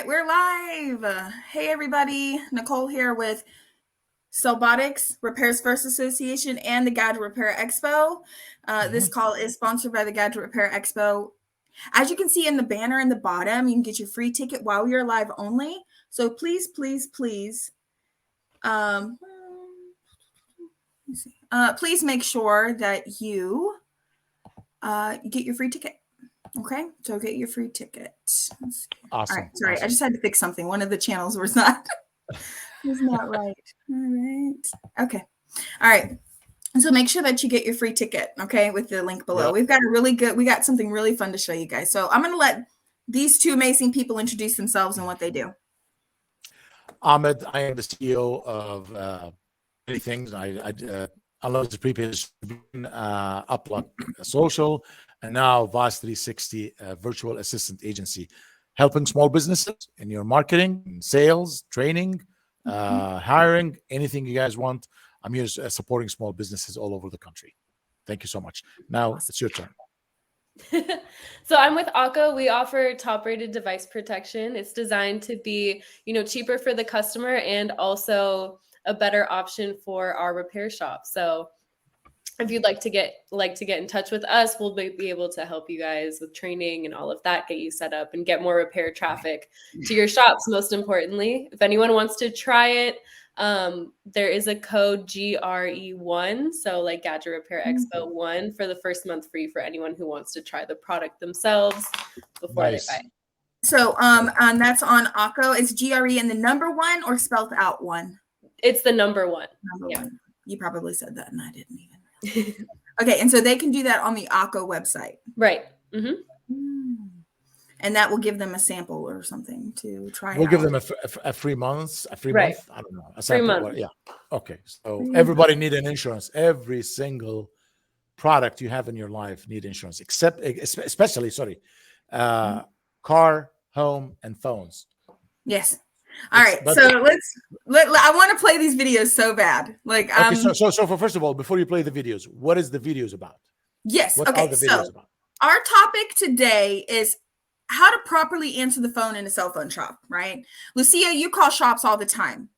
right, we're live. Hey, everybody. Nicole here with Celbotics, Repairs First Association, and the Gadget Repair Expo. This call is sponsored by the Gadget Repair Expo. As you can see in the banner in the bottom, you can get your free ticket while we are live only. So please, please, please, please make sure that you get your free ticket. Okay, so get your free ticket. Awesome. All right, sorry, awesome. I just had to fix something. One of the channels was not right. All right. Okay. All right. So make sure that you get your free ticket, okay, with the link below. Yep. We got something really fun to show you guys. So I'm going to let these two amazing people introduce themselves and what they do. Ahmed, I am the CEO of many things. I love the prepaid Upload Social, and now VAS 360 virtual assistant agency, helping small businesses in your marketing, sales, training, hiring, anything you guys want. I'm here supporting small businesses all over the country. Thank you so much. Now it's your turn. So I'm with ACO. We offer top-rated device protection. It's designed to be, cheaper for the customer and also a better option for our repair shop. So if you'd like to get in touch with us, we'll be able to help you guys with training and all of that, get you set up and get more repair traffic to your shops. Most importantly, if anyone wants to try it, there is a code GRE1, so like Gadget Repair Expo 1, for the first month free for anyone who wants to try the product themselves before they buy it. So that's on ACO. Is GRE in the number 1 or spelled out 1? It's the number 1. Number 1. You probably said that and I didn't even. Okay, and so they can do that on the ACO website. Right. And that will give them a sample or something to try. We'll give them a free month. A free month? I don't know. A sample. 3 months. Yeah. Okay. So everybody need an insurance. Every single product you have in your life need insurance, especially car, home, and phones. Yes. All right, so I want to play these videos so bad. So first of all, before you play the videos, what is the videos about? Yes. What are the videos about? Our topic today is how to properly answer the phone in a cell phone shop, right? Lucia, you call shops all the time.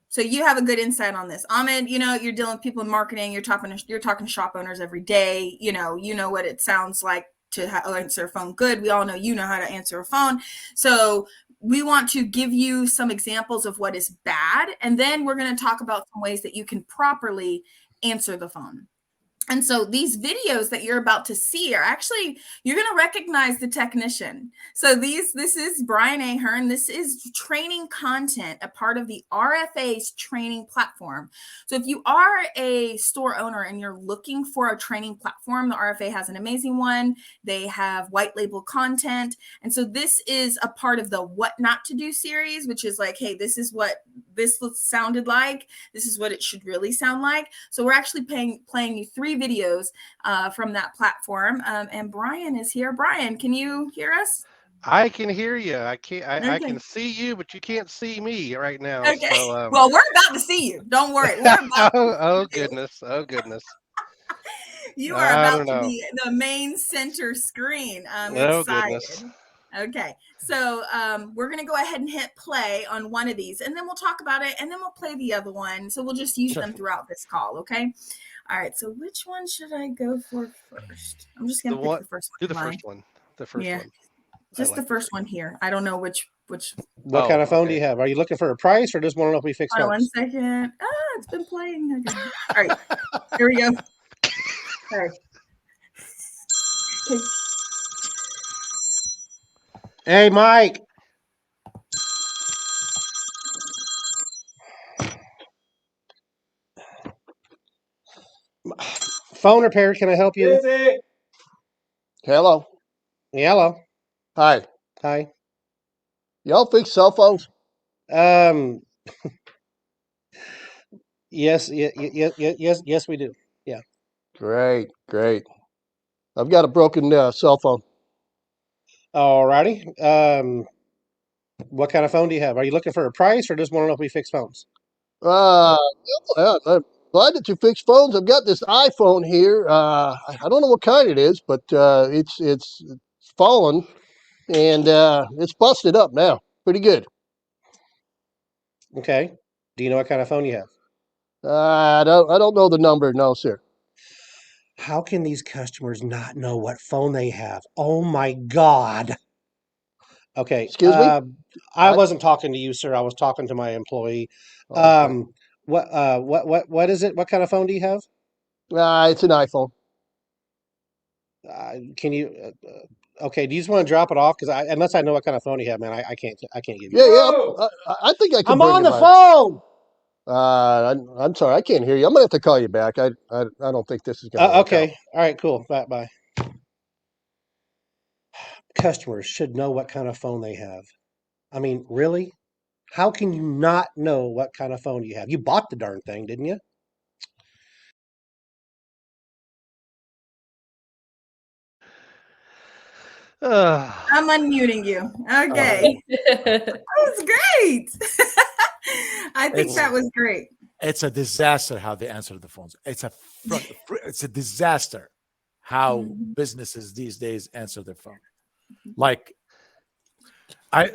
So you have a good insight on this. Ahmed, you're dealing with people in marketing, you're talking to shop owners every day, you know what it sounds like to answer a phone good. We all know how to answer a phone. So we want to give you some examples of what is bad, and then we're going to talk about some ways that you can properly answer the phone. And so these videos that you're about to see are actually, you're going to recognize the technician. So this is Brian Ahern. This is training content, a part of the RFA's training platform. So if you are a store owner and you're looking for a training platform, the RFA has an amazing one. They have white label content. And so this is a part of the What Not to Do series, which is like, hey, this is what this sounded like. This is what it should really sound like. So we're actually playing you 3 videos from that platform. And Brian is here. Brian, can you hear us? I can hear you. I can see you, but you can't see me right now. Okay. So, well, we're about to see you. Don't worry. Oh goodness. You are about to be the main center screen. I'm excited. Goodness. Okay, so we're going to go ahead and hit play on one of these, and then we'll talk about it, and then we'll play the other one. So we'll just use them throughout this call, okay? All right, so which one should I go for first? I'm just going to pick the first one. Do the first one. The first one. Just the first one here. I don't know which. What kind of phone do you have? Are you looking for a price or just want to know if we fix phones? 1 second. It's been playing. Okay. All right, here we go. All right. Okay. Hey, Mike. Phone repair, can I help you? Hello. Hello. Hi. Hi. Y'all fix cell phones? Yes, we do. Yeah. Great. I've got a broken cell phone. All righty. What kind of phone do you have? Are you looking for a price or just want to know if we fix phones? I'm glad that you fix phones. I've got this iPhone here. I don't know what kind it is, but it's fallen and it's busted up now. pretty good. Okay. Do you know what kind of phone you have? I don't know the number. No, sir. How can these customers not know what phone they have? Oh my God. Okay. Excuse me? I I- wasn't talking to you, sir. I was talking to my employee. Okay. What is it? What kind of phone do you have? It's an iPhone. Can you? Okay. Do you just want to drop it off? Because unless I know what kind of phone you have, man, I can't give you. Yeah. I think I can I'm bring on you the by. phone. I'm sorry, I can't hear you. I'm gonna have to call you back. I don't think this is gonna work out. Okay. All right. Cool. Bye. Customers should know what kind of phone they have. I mean, really? How can you not know what kind of phone you have? You bought the darn thing, didn't you? I'm unmuting you. Okay. That was great. I think that was great. It's a disaster how they answer the phones. It's a disaster how businesses these days answer their phone. Like,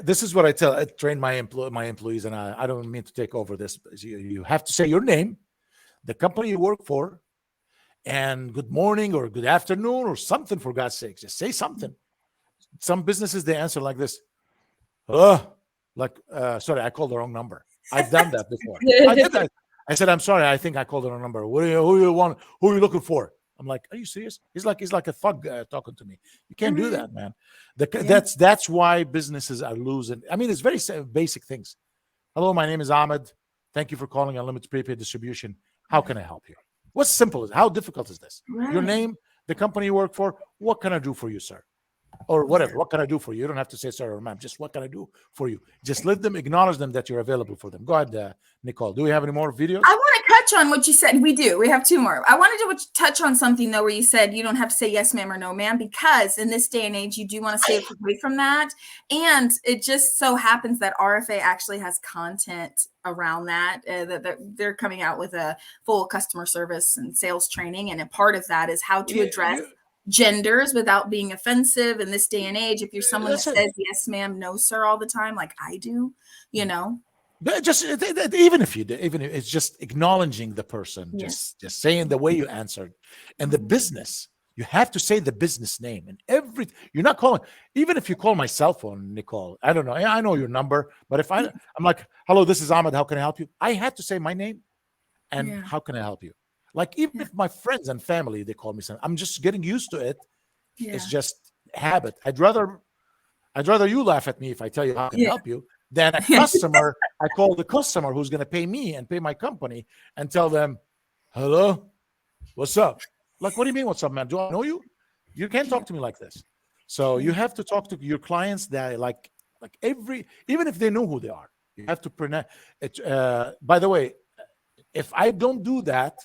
this is what I train my employees, and I don't mean to take over this. But you have to say your name, the company you work for, and good morning or good afternoon or something, for God's sake. Just say something. Some businesses, they answer like this. Sorry, I called the wrong number. I've done that before. I did that. I said, I'm sorry, I think I called the wrong number. Who are you looking for? I'm like, are you serious? He's like a thug talking to me. You can't do that, man. That's why businesses are losing. I mean, it's very basic things. Hello, my name is Ahmed. Thank you for calling Unlimited Prepaid Distribution. How can I help you? What's simple? How difficult is this? Your name, the company you work for. What can I do for you, sir? Or whatever. What can I do for you? You don't have to say sir or ma'am. Just what can I do for you? Just let them acknowledge them that you're available for them. Go ahead, Nicole. Do we have any more videos? I want to touch on what you said. We do. We have two more. I wanted to touch on something though, where you said you don't have to say yes, ma'am, or no, ma'am, because in this day and age, you do want to stay away from that. And it just so happens that RFA actually has content around that. That they're coming out with a full customer service and sales training, and a part of that is how to address genders without being offensive in this day and age. If you're someone that says yes ma'am, no sir all the time, like I do, just even if it's just acknowledging the person, just saying the way you answered, and the business, you have to say the business name and you're not calling. Even if you call my cell phone, Nicole, I don't know, I know your number, but if I'm like, hello, this is Ahmed, how can I help you? I had to say my name and how can I help you? Like, even if my friends and family, they call me something, I'm just getting used to it. It's just habit. I'd rather you laugh at me if I tell you how can I help you than a customer. I call the customer who's going to pay me and pay my company and tell them, hello, what's up? Like, what do you mean, what's up, man? Do I know you? You can't talk to me like this. So you have to talk to your clients that even if they know who they are, you have to pronounce it. By the way, if I don't do that,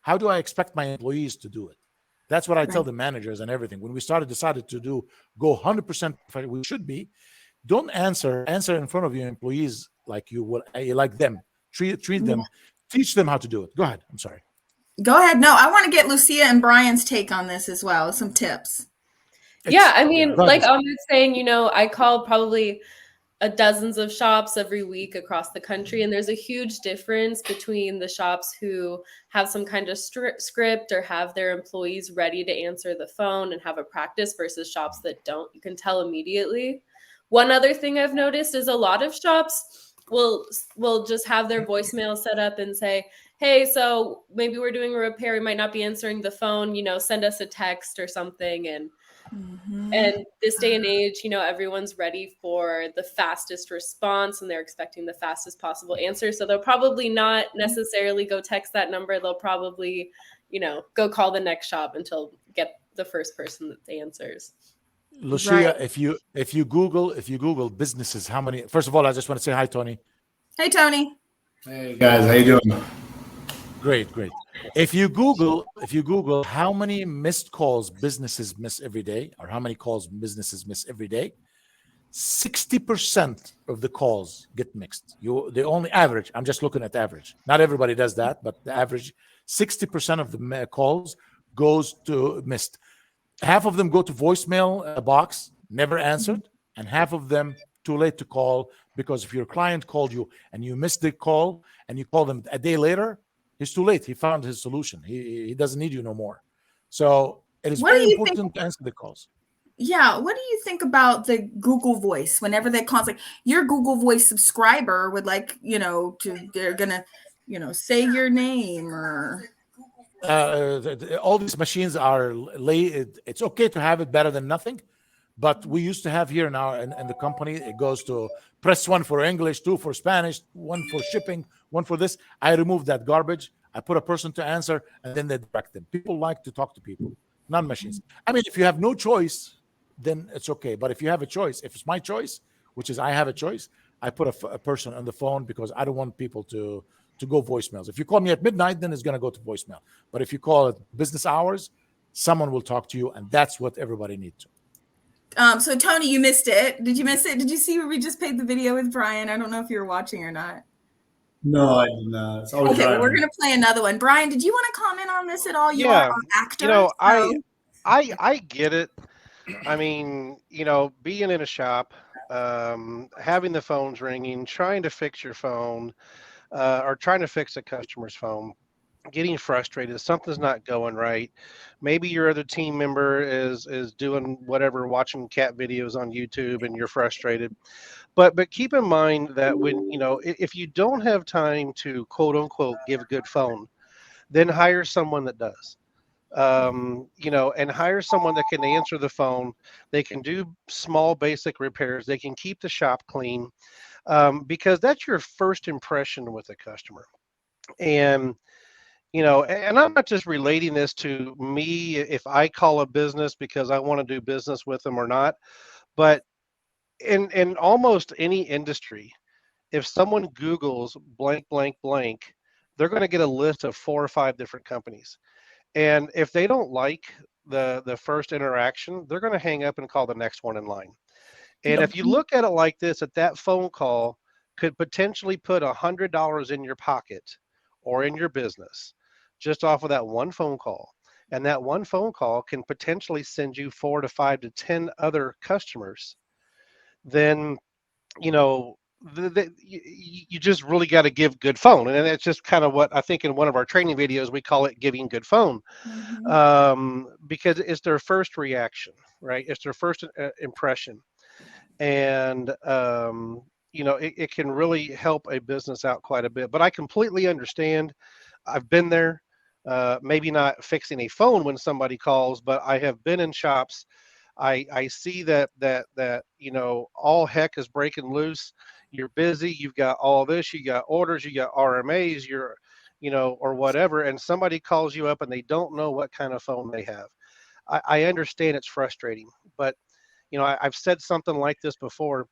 how do I expect my employees to do it? That's what I tell the managers and everything. When we decided to go 100%, we should be. Don't answer in front of your employees like you like them. Treat them, teach them how to do it. Go ahead. I'm sorry. Go ahead. No, I want to get Lucia and Brian's take on this as well. Some tips. I mean, like Ahmed's saying, I call probably dozens of shops every week across the country, and there's a huge difference between the shops who have some kind of script or have their employees ready to answer the phone and have a practice versus shops that don't. You can tell immediately. One other thing I've noticed is a lot of shops will just have their voicemail set up and say, hey, so maybe we're doing a repair, we might not be answering the phone, send us a text or something. And this day and age, everyone's ready for the fastest response and they're expecting the fastest possible answer. So they'll probably not necessarily go text that number. They'll probably, go call the next shop until get the first person that answers. Lucia, if you Google businesses, how many? First of all, I just want to say hi, Tony. Hey, Tony. Hey guys, how you doing? Great. If you Google how many missed calls businesses miss every day, or how many calls businesses miss every day, 60% of the calls get mixed. The only average. I'm just looking at the average. Not everybody does that, but the average, 60% of the calls goes to missed. Half of them go to voicemail box, never answered, and half of them too late to call, because if your client called you and you missed the call and you call them a day later, he's too late. He found his solution. He doesn't need you no more. So it is What very do you important think? to answer the calls. Yeah, what do you think about the Google Voice? Whenever they call, it's like your Google Voice subscriber would like, they're gonna, say your name or. All these machines are it's okay to have it, better than nothing. But we used to have here now in the company, it goes to press 1 for English, 2 for Spanish, 1 for shipping, 1 for this. I removed that garbage. I put a person to answer, and then they direct them. People like to talk to people, not machines. I mean, if you have no choice, then it's okay. But if you have a choice, if it's my choice, which is I have a choice, I put a person on the phone, because I don't want people to go voicemails. If you call me at midnight, then it's going to go to voicemail. But if you call at business hours, someone will talk to you, and that's what everybody needs to. So Tony, you missed it. Did you miss it? Did you see where we just played the video with Brian? I don't know if you were watching or not. No, I did not. It's always Okay, well, we're driving. gonna play another one. Brian, did you want to comment on this at all? You are Yeah, an actor. you know, so- I get it. I mean, being in a shop, having the phones ringing, trying to fix your phone, or trying to fix a customer's phone, getting frustrated, something's not going right. Maybe your other team member is doing whatever, watching cat videos on YouTube, and you're frustrated. But keep in mind that when, if you don't have time to quote unquote give a good phone, then hire someone that does. And hire someone that can answer the phone. They can do small basic repairs. They can keep the shop clean, because that's your first impression with a customer. And and I'm not just relating this to me if I call a business because I want to do business with them or not, but in almost any industry, if someone Googles blank, blank, blank, they're going to get a list of 4 or 5 different companies. And if they don't like the first interaction, they're going to hang up and call the next one in line. And if you look at it like this, that phone call could potentially put $100 in your pocket or in your business just off of that one phone call. And that one phone call can potentially send you 4 to 5 to 10 other customers. Then, you know, you just really got to give good phone. And it's just kind of what I think in one of our training videos, we call it giving good phone, because it's their first reaction, right? It's their first impression. And, it can really help a business out quite a bit. But I completely understand. I've been there, maybe not fixing a phone when somebody calls, but I have been in shops. I see that all heck is breaking loose. You're busy. You've got all this. You got orders. You got RMAs. Or whatever. And somebody calls you up and they don't know what kind of phone they have. I understand it's frustrating, but I've said something like this before.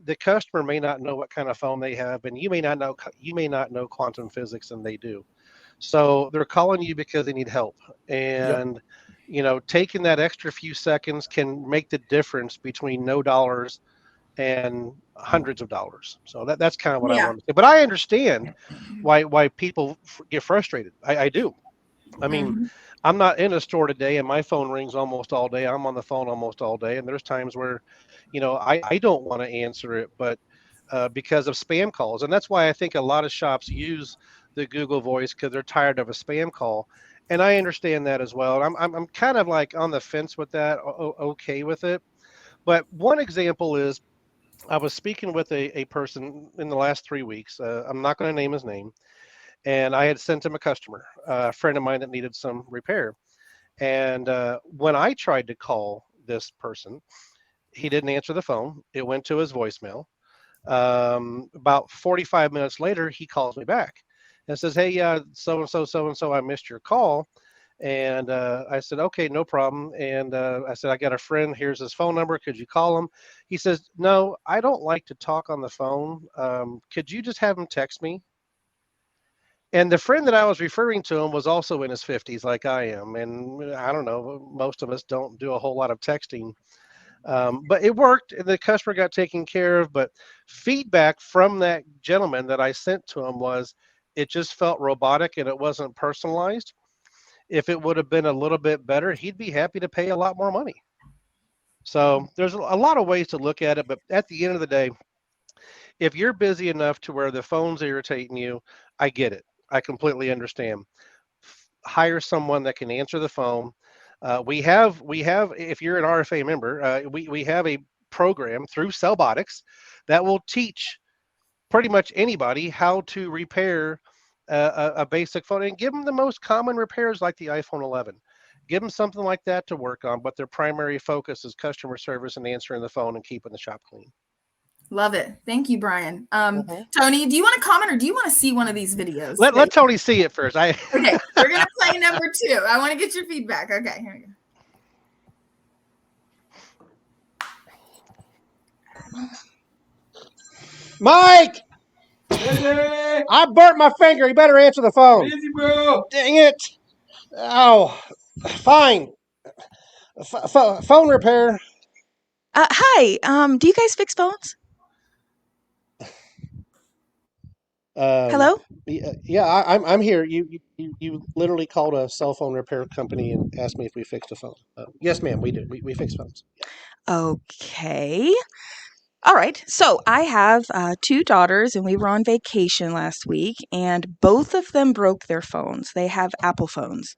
The customer may not know what kind of phone they have, and you may not know quantum physics, and they do. So they're calling you because they need help. And taking that extra few seconds can make the difference between no dollars and hundreds of dollars. So that's kind of what I Yeah. want to say. But I understand why people get frustrated. I do. I mean, I'm not in a store today and my phone rings almost all day. I'm on the phone almost all day. And there's times where, I don't want to answer it, but because of spam calls. And that's why I think a lot of shops use the Google Voice, because they're tired of a spam call. And I understand that as well. And I'm kind of like on the fence with that, okay with it. But one example is I was speaking with a person in the last 3 weeks. I'm not going to name his name. And I had sent him a customer, a friend of mine that needed some repair. And when I tried to call this person, he didn't answer the phone. It went to his voicemail. About 45 minutes later, he calls me back and says, "Hey, so-and-so, I missed your call." And I said, "Okay, no problem." And I said, "I got a friend. Here's his phone number. Could you call him?" He says, "No, I don't like to talk on the phone. Could you just have him text me?" And the friend that I was referring to him was also in his 50s, like I am. And I don't know, most of us don't do a whole lot of texting. But it worked, and the customer got taken care of. But feedback from that gentleman that I sent to him was it just felt robotic and it wasn't personalized. If it would have been a little bit better, he'd be happy to pay a lot more money. So there's a lot of ways to look at it, but at the end of the day, if you're busy enough to where the phone's irritating you, I get it. I completely understand. Hire someone that can answer the phone. We have if you're an RFA member, we have a program through Cellbotics that will teach pretty much anybody how to repair a basic phone and give them the most common repairs like the iPhone 11. Give them something like that to work on, but their primary focus is customer service and answering the phone and keeping the shop clean. Love it. Thank you, Brian. Mhm. Tony, do you want to comment or do you want to see one of these videos? Let Tony see it first. Okay, we're going to play number 2. I want to get your feedback. Okay, here we go. Mike, Busy, I burnt my finger. You better answer the phone. busy, bro. Dang it. Oh, fine. Phone repair. Hi. Do you guys fix phones? Hello? Yeah, I'm here. You literally called a cell phone repair company and asked me if we fixed a phone. Yes, ma'am, we do. We fix phones. Okay. All right. So I have 2 daughters, and we were on vacation last week, and both of them broke their phones. They have Apple phones.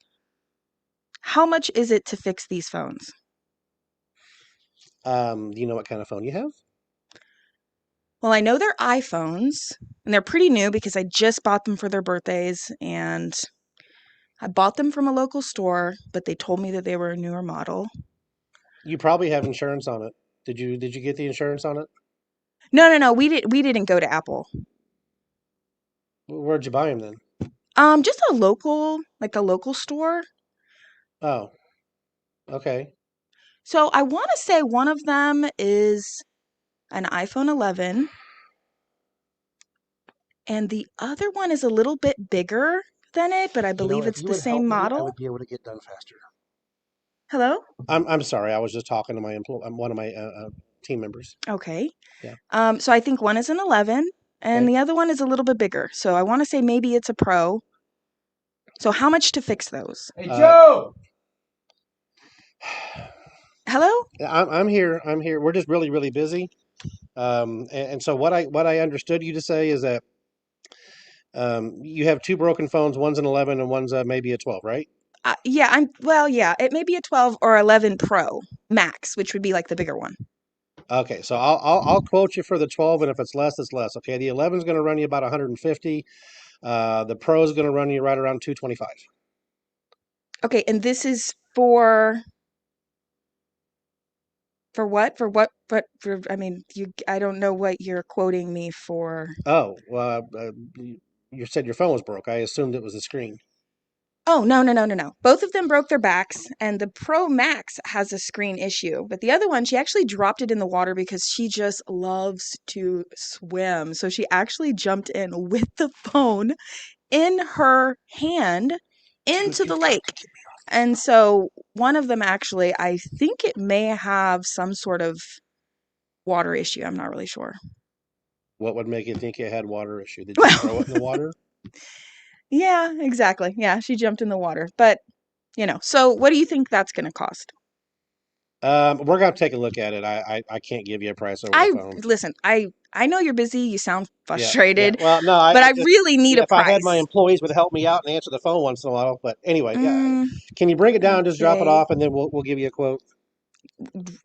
How much is it to fix these phones? Do you know what kind of phone you have? Well, I know they're iPhones, and they're pretty new because I just bought them for their birthdays, and I bought them from a local store, but they told me that they were a newer model. You probably have insurance on it. Did you get the insurance on it? No. We didn't go to Apple. Where'd you buy them then? Just a local store. Oh, okay. So I want to say one of them is an iPhone 11, and the other one is a little bit bigger than it, but I believe if it's you the would help same me, I model. would be able to get done faster. Hello? I'm sorry. I was just talking to my one of my team members. Okay. Yeah. So I think one is an 11, and Okay. the other one is a little bit bigger. So I want to say maybe it's a Pro. So how much to fix those? Hey, Joe. Hello? I'm here. I'm here. We're just really, really busy. And so what I understood you to say is that you have 2 broken phones. One's an 11 and one's maybe a 12, right? Yeah, it may be a 12 or 11 Pro Max, which would be like the bigger one. Okay, so I'll quote you for the 12, and if it's less, it's less. Okay, the 11 is going to run you about 150. The Pro is going to run you right around 225. Okay, and this is for what? I mean, I don't know what you're quoting me for. Oh, you said your phone was broke. I assumed it was the screen. Oh, no. Both of them broke their backs, and the Pro Max has a screen issue. But the other one, she actually dropped it in the water because she just loves to swim. So she actually jumped in with the phone in her hand into the lake. And so one of them actually, I think it may have some sort of water issue. I'm not really sure. What would make you think it had water issue? Did you throw it in the water? Yeah, exactly. Yeah, she jumped in the water. But, so what do you think that's going to cost? We're gonna take a look at it. I can't give you a price over the phone. Listen, I know you're busy. You sound Yeah. frustrated. Well, no, but I really need a if I had price. my employees would help me out and answer the phone once in a while. But anyway, can you bring it down, just drop it okay. off, and then we'll give you a quote.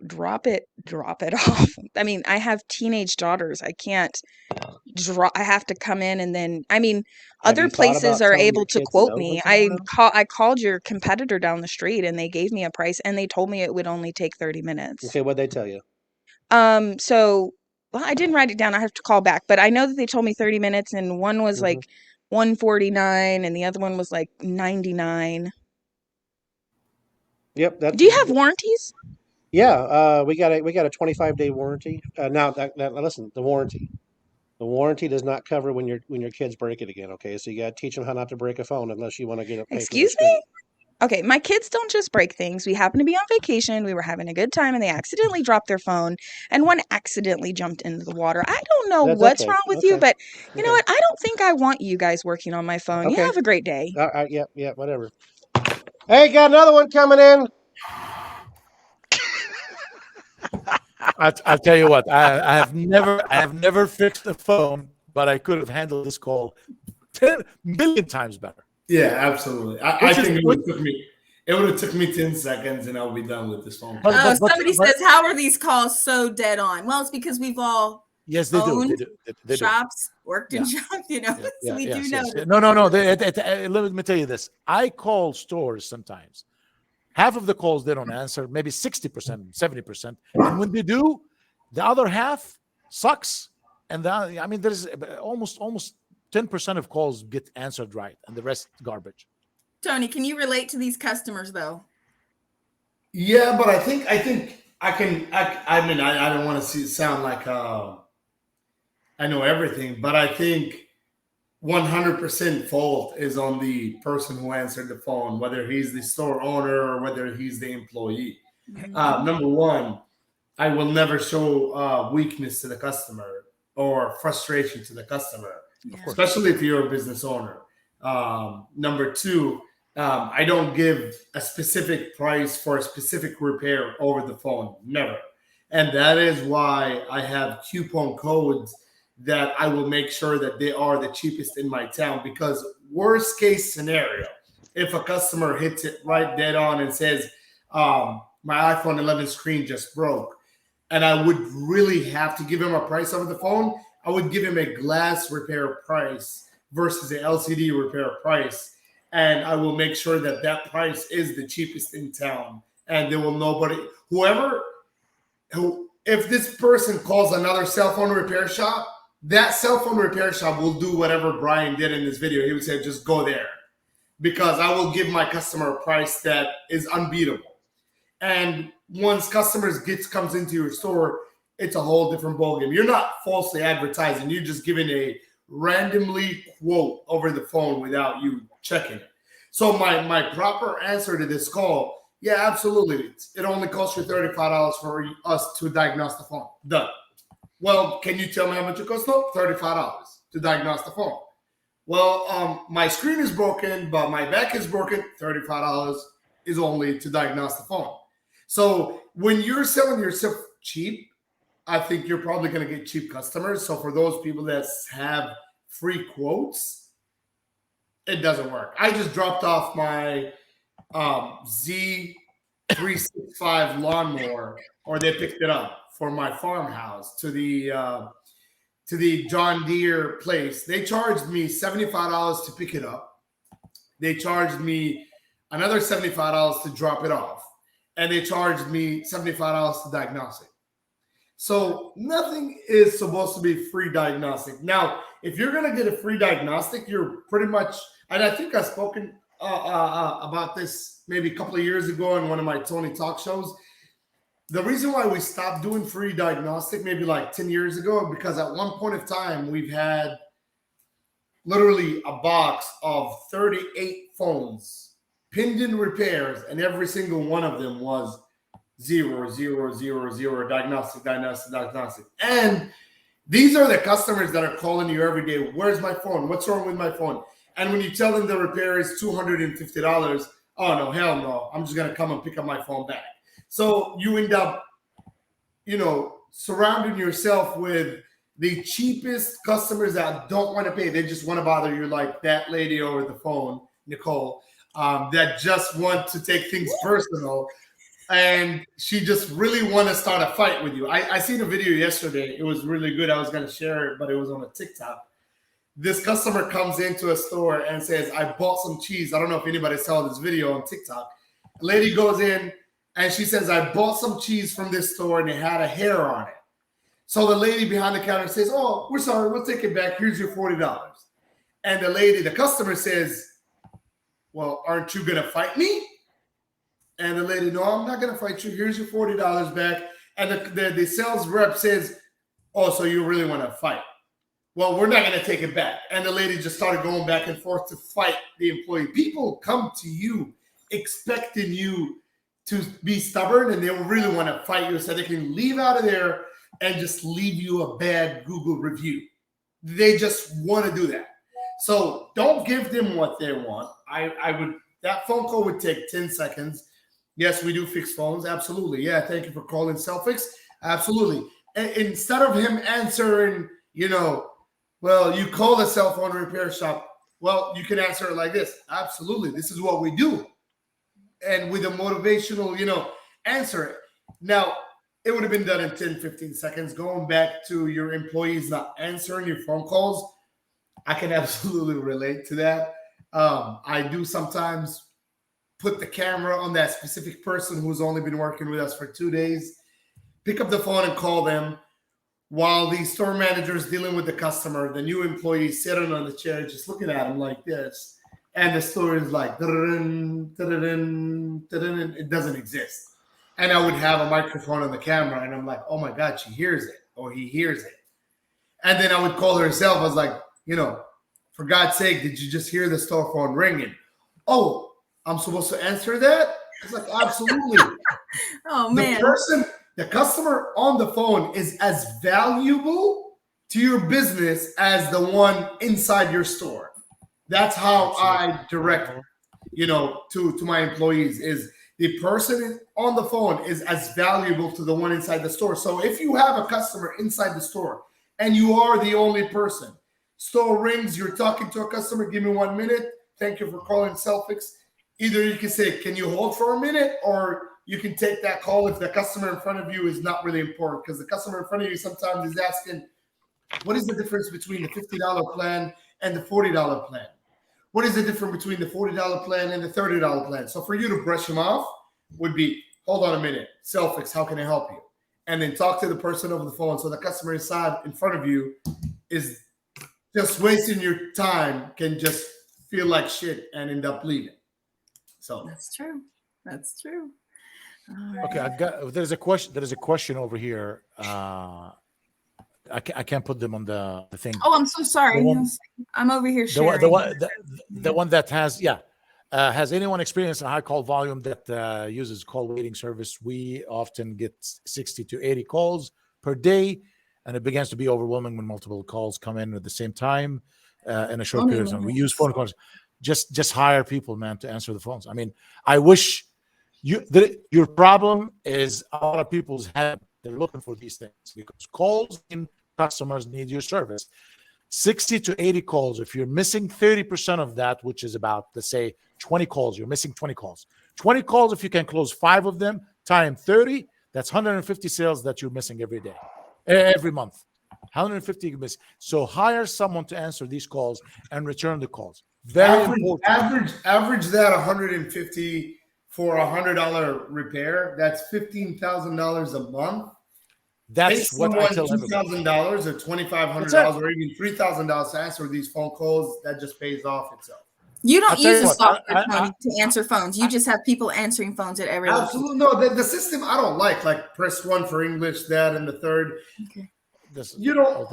Drop it off. I mean, I have teenage daughters. I can't I have to come in and then, I mean, Have other you thought places about are telling able your to kids quote no me. once in a while? I called your competitor down the street and they gave me a price and they told me it would only take 30 minutes. Okay, what'd they tell you? So, well, I didn't write it down. I have to call back, but I know that they told me 30 minutes and one was like 149 and the other one was like 99. Yep. Do you have warranties? Yeah. We got a 25-day warranty. Now listen, the warranty. The warranty does not cover when your kids break it again. Okay, so you got to teach them how not to break a phone unless you want to get it. Excuse me? Okay, my kids don't just break things. We happened to be on vacation. We were having a good time and they accidentally dropped their phone and one accidentally jumped into the water. I don't know what's wrong with you, but you know what? I don't think I want you guys working on my phone. You have a great day. Yeah, whatever. Hey, got another one coming in. I'll tell you what. I have never fixed a phone, but I could have handled this call 10 million times better. Yeah, absolutely. I Which is think which, it would have took me 10 seconds and I'll be done with this phone But- call. Oh, somebody says, how are these calls so dead on? Well, it's because we've all yes, they do. owned They do. They do. shops, worked in Yeah. shops, you know, so we do know. Yes. No. Let me tell you this. I call stores sometimes. Half of the calls they don't answer, maybe 60%, 70%. And when they do, the other half sucks. And there's almost 10% of calls get answered right, and the rest garbage. Tony, can you relate to these customers though? Yeah, but I think I can. I mean, I don't want to sound like I know everything, but I think 100% fault is on the person who answered the phone, whether he's the store owner or whether he's the employee. Number one, I will never show weakness to the customer or frustration to the customer, especially if you're a business owner. Number two, I don't give a specific price for a specific repair over the phone, never. And that is why I have coupon codes that I will make sure that they are the cheapest in my town, because worst case scenario, if a customer hits it right dead on and says, my iPhone 11 screen just broke, and I would really have to give him a price over the phone, I would give him a glass repair price versus an LCD repair price. And I will make sure that that price is the cheapest in town. And there will if this person calls another cell phone repair shop, that cell phone repair shop will do whatever Brian did in this video. He would say, just go there, because I will give my customer a price that is unbeatable. And once customers comes into your store, it's a whole different ballgame. You're not falsely advertising. You're just giving a randomly quote over the phone without you checking it. So my proper answer to this call, yeah, absolutely. It only costs you $35 for us to diagnose the phone. Done. Well, can you tell me how much it costs? No, $35 to diagnose the phone. Well, my screen is broken, but my back is broken. $35 is only to diagnose the phone. So when you're selling yourself cheap, I think you're probably going to get cheap customers. So for those people that have free quotes, it doesn't work. I just dropped off my Z365 lawnmower, or they picked it up for my farmhouse to the John Deere place. They charged me $75 to pick it up. They charged me another $75 to drop it off. And they charged me $75 to diagnose it. So nothing is supposed to be free diagnostic. Now, if you're going to get a free diagnostic, you're pretty much, and I think I've spoken about this maybe a couple of years ago in one of my Tony talk shows. The reason why we stopped doing free diagnostic maybe like 10 years ago, because at one point of time, we've had literally a box of 38 phones pinned in repairs, and every single one of them was 0, 0, 0, 0, diagnostic. And these are the customers that are calling you every day. Where's my phone? What's wrong with my phone? And when you tell them the repair is $250, oh, no, hell no. I'm just going to come and pick up my phone back. So you end up, surrounding yourself with the cheapest customers that don't want to pay. They just want to bother you, like that lady over the phone, Nicole, that just want to take things personal. And she just really want to start a fight with you. I seen a video yesterday. It was really good. I was going to share it, but it was on a TikTok. This customer comes into a store and says, I bought some cheese. I don't know if anybody saw this video on TikTok. A lady goes in and she says, I bought some cheese from this store and it had a hair on it. So the lady behind the counter says, oh, we're sorry. We'll take it back. Here's your $40. And the customer says, well, aren't you going to fight me? And the lady, no, I'm not going to fight you. Here's your $40 back. And the sales rep says, oh, so you really want to fight? Well, we're not going to take it back. And the lady just started going back and forth to fight the employee. People come to you expecting you to be stubborn, and they will really want to fight you so they can leave out of there and just leave you a bad Google review. They just want to do that. So don't give them what they want. That phone call would take 10 seconds. Yes, we do fix phones. Absolutely. Yeah, thank you for calling Cellfix. Absolutely. Instead of him answering, well, you call the cell phone repair shop. Well, you can answer it like this. Absolutely. This is what we do. And with a motivational, answer. Now, it would have been done in 10, 15 seconds. Going back to your employees not answering your phone calls, I can absolutely relate to that. I do sometimes put the camera on that specific person who's only been working with us for 2 days, pick up the phone and call them while the store manager is dealing with the customer. The new employee sitting on the chair, just looking at him like this. And the store is like, "Da-da-dun, da-da-dun, da-da-dun." It doesn't exist. And I would have a microphone on the camera, and I'm like, oh my God, she hears it, or he hears it. And then I would call her herself. I was like, for God's sake, did you just hear the store phone ringing? Oh, I'm supposed to answer that? It's like, absolutely. Oh, man. The customer on the phone is as valuable to your business as the one inside your store. That's how I direct, to my employees, is the person on the phone is as valuable to the one inside the store. So if you have a customer inside the store and you are the only person, store rings, you're talking to a customer, give me 1 minute. Thank you for calling Selfix. Either you can say, can you hold for a minute? Or you can take that call if the customer in front of you is not really important, because the customer in front of you sometimes is asking, what is the difference between the $50 plan and the $40 plan? What is the difference between the $40 plan and the $30 plan? So for you to brush them off would be, hold on a minute, Selfix, how can I help you? And then talk to the person over the phone. So the customer inside in front of you is just wasting your time, can just feel like shit and end up leaving. So That's true. That's true. Okay, there's a question over here. I can't put them on the thing. Oh, I'm so sorry. The one- I'm over here sharing. The one that has, has anyone experienced a high call volume that uses call waiting service? We often get 60 to 80 calls per day, and it begins to be overwhelming when multiple calls come in at the same time in a short period of time. We use phone calls. Just hire people, man, to answer the phones. I mean, I wish your problem is a lot of people's head. They're looking for these things because calls and customers need your service. 60 to 80 calls. If you're missing 30% of that, which is about, let's say, 20 calls, you're missing 20 calls. 20 calls, if you can close 5 of them, time 30, that's 150 sales that you're missing every day, every month. 150 you miss. So hire someone to answer these calls and return the calls. Very important. Average that 150 for $100 repair. That's $15,000 a month. That's what I tell everybody. $2,000 or $2,500 or even $3,000 to answer these phone calls. That just pays off itself. You don't use a software to answer phones. You just have people answering phones at every level. Absolutely. No, the system I don't like press 1 for English, that, and the third. Okay. You don't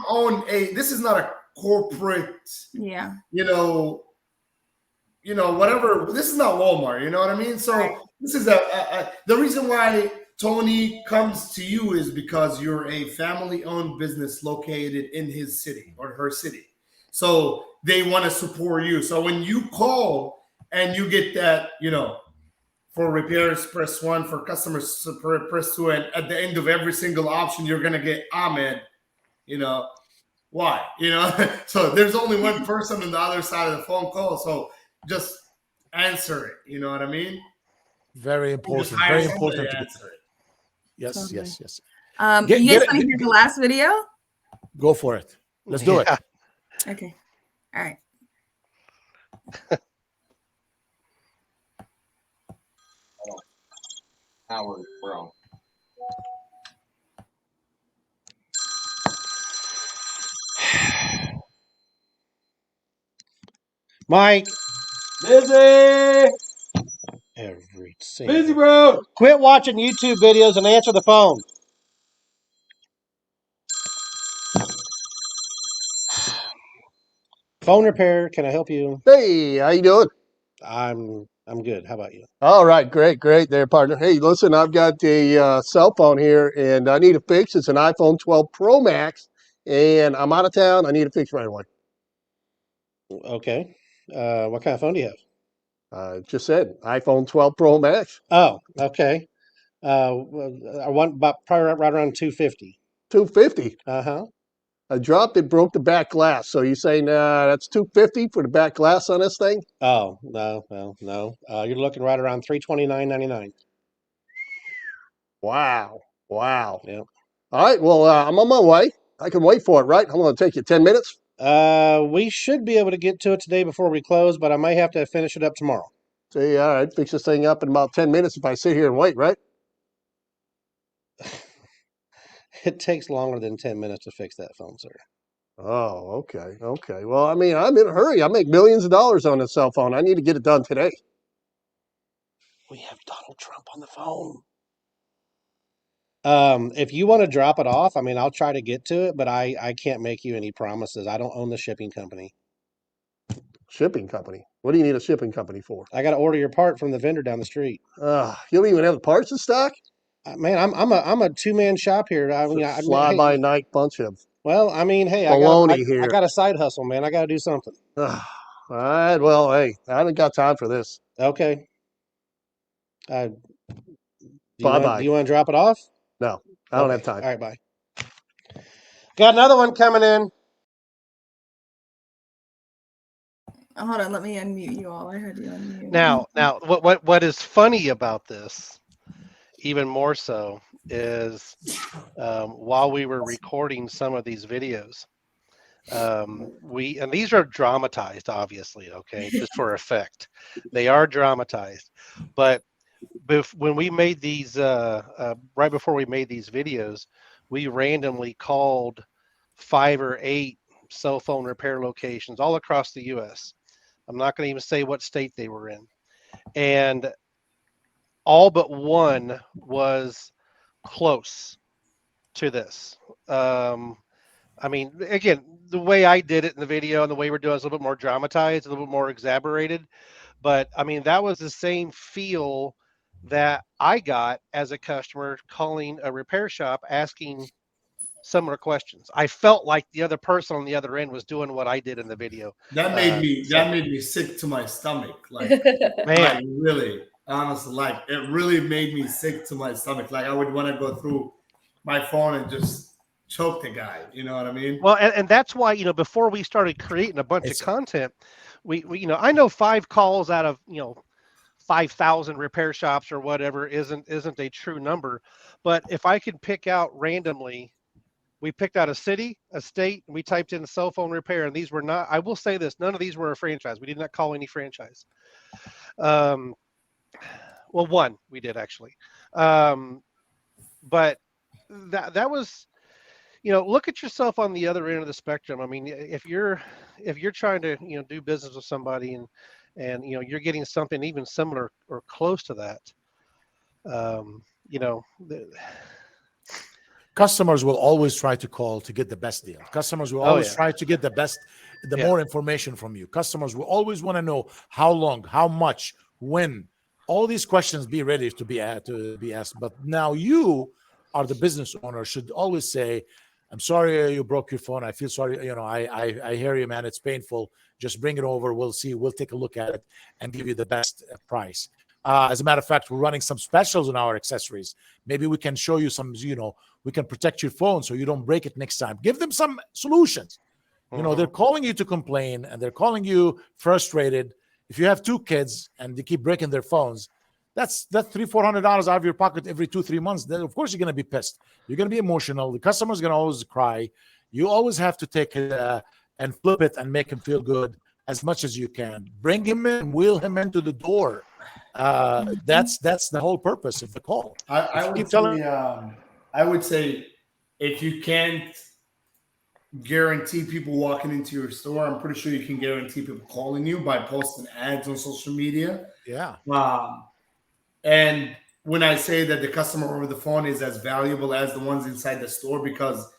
own this is not a corporate, whatever. This is not Walmart, you know what I mean? So this is the reason why Tony comes to you is because you're a family-owned business located in his city or her city. So they want to support you. So when you call and you get that, for repairs, press 1, for customers, press 2, and at the end of every single option, you're going to get Ahmed, why? So there's only one person on the other side of the phone call. So just answer it. You know what I mean? Very important. Very important. To answer it. Yes, totally. yes. You guys want to hear the last video? Go for it. Let's do it. Okay. All right. Howard Brown. Mike. Busy. Every single. Busy, bro. Quit watching YouTube videos and answer the phone. Phone repair. Can I help you? Hey, how you doing? I'm good. How about you? All right, great there, partner. Hey, listen, I've got a cell phone here, and I need a fix. It's an iPhone 12 Pro Max, and I'm out of town. I need a fix right away. Okay. What kind of phone do you have? Just said iPhone 12 Pro Max. Oh, okay. One about probably right around 250. 250. Uh-huh. I dropped it, broke the back glass. So you saying that's 250 for the back glass on this thing? Oh, no, well, no. You're looking right around 329.99. Wow. Wow. Yep. All right. Well, I'm on my way. I can wait for it, right? I'm going to take you 10 minutes. We should be able to get to it today before we close, but I might have to finish it up tomorrow. See, all right. Fix this thing up in about 10 minutes if I sit here and wait, right? It takes longer than 10 minutes to fix that phone, sir. Oh, okay. Okay. Well, I mean, I'm in a hurry. I make millions of dollars on this cell phone. I need to get it done today. We have Donald Trump on the phone. If you want to drop it off, I mean, I'll try to get to it, but I can't make you any promises. I don't own the shipping company. Shipping company? What do you need a shipping company for? I got to order your part from the vendor down the street. You don't even have the parts in stock? Man, I'm a two-man shop here. I mean, Fly by night bunch of well, I mean, hey, I here. got a side hustle, man. I got to do something. All right. Well, hey, I haven't got time for this. Okay. Do Bye-bye. you want to drop it off? No, I don't have time. All right, bye. Got another one coming in. Hold on, let me unmute you all. I heard you unmute. Now, what is funny about this, even more so, is while we were recording some of these videos, and these are dramatized, obviously, okay, just for effect. They are dramatized, but when we made these, right before we made these videos, we randomly called 5 or 8 cell phone repair locations all across the U.S. I'm not going to even say what state they were in. And all but one was close to this. I mean, again, the way I did it in the video and the way we're doing is a little bit more dramatized, a little bit more exaggerated. But I mean, that was the same feel that I got as a customer calling a repair shop asking similar questions. I felt like the other person on the other end was doing what I did in the video. That made me sick to my stomach. Like, Man, like really, honestly, like it really made me sick to my stomach. Like I would want to go through my phone and just choke the guy. You know what I mean? well, and that's why, before we started creating a bunch of content, we I know 5 calls out of 5,000 repair shops or whatever isn't a true number, but if I could pick out randomly. We picked out a city, a state, and we typed in cell phone repair, and these were not, I will say this, none of these were a franchise. We did not call any franchise. Well, one we did actually. But that was, look at yourself on the other end of the spectrum. I mean, if you're trying to, do business with somebody and you're getting something even similar or close to that, customers will always try to call to get the best deal. Customers will always try to get the more information from you. Customers will always want to know how long, how much, when. All these questions be ready to be asked. But now you are the business owner, should always say, I'm sorry you broke your phone. I feel sorry. I hear you, man. It's painful. Just bring it over. We'll see. We'll take a look at it and give you the best price. As a matter of fact, we're running some specials on our accessories. Maybe we can show you some, we can protect your phone so you don't break it next time. Give them some solutions. They're calling you to complain and they're calling you frustrated. If you have 2 kids and they keep breaking their phones, that's $300-400 out of your pocket every 2-3 months. Then of course you're going to be pissed. You're going to be emotional. The customer's going to always cry. You always have to take it and flip it and make him feel good as much as you can. Bring him in, wheel him into the door. That's the whole purpose of the call. I would say if you can't guarantee people walking into your store, I'm pretty sure you can guarantee people calling you by posting ads on social media. Yeah. And when I say that the customer over the phone is as valuable as the ones inside the store, because